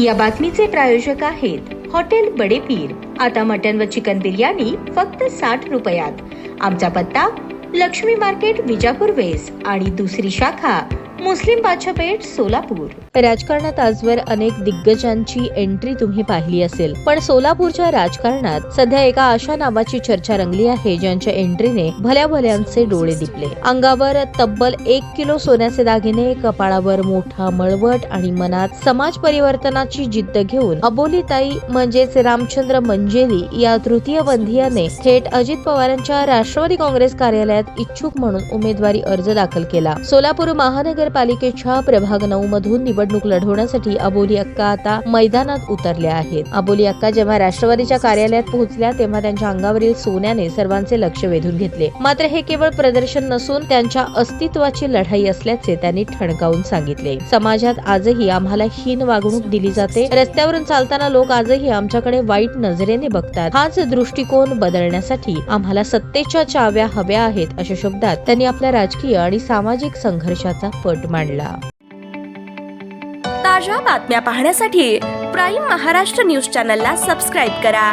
या बातमीचे प्रायोजक आहेत हॉटेल बडे पीर। आता मटन व चिकन बिर्याणी फक्त 60 रुपयात। आमचा पत्ता लक्ष्मी मार्केट विजापूर वेस्ट आणि दुसरी शाखा मुस्लिम बादशाहपेठ सोलापूर। राजकारणात आजवर अनेक दिग्गजांची एंट्री तुम्ही पाहिली असेल, पण सोलापूरच्या राजकारणात सध्या एका अशा नावाची चर्चा रंगली आहे ज्यांच्या एंट्रीने भल्या भल्यांचे डोळे दिपले। अंगावर तब्बल 1 किलो सोन्याचे दागिने, कपाळावर मोठा मळवट आणि मनात समाज परिवर्तनाची जिद्द घेऊन अबोलीताई म्हणजेच रामचंद्र मंजेरी या तृतीय बंधीयाने थेट अजित पवारांच्या राष्ट्रवादी काँग्रेस कार्यालयात इच्छुक म्हणून उमेदवारी अर्ज दाखल केला। सोलापूर महानगरपालिकेच्या प्रभाग 9 मधून निवडणूक लढवण्यासाठी अबोली अक्का आता मैदानात उतरल्या आहेत। अबोली अक्का जेव्हा राष्ट्रवादीच्या कार्यालयात पोहोचल्या तेव्हा त्यांच्या अंगावरील सोन्याने सर्वांचे लक्ष वेधून घेतले। मात्र हे केवळ प्रदर्शन नसून त्यांच्या अस्तित्वाची लढाई असल्याचे त्यांनी ठणकावून सांगितले। समाजात आजही आम्हाला हीन वागणूक दिली जाते, रस्त्यावरून चालताना लोक आजही आमच्याकडे वाईट नजरेने बघतात। हाच दृष्टिकोन बदलण्यासाठी आम्हाला सत्तेच्या चाव्या हव्या आहेत, अशा शब्दात त्यांनी आपल्या राजकीय आणि सामाजिक संघर्षाचा पट मांडला। ताज्या बातम्या पाहण्यासाठी प्राईम महाराष्ट्र न्यूज चॅनलला सबस्क्राईब करा।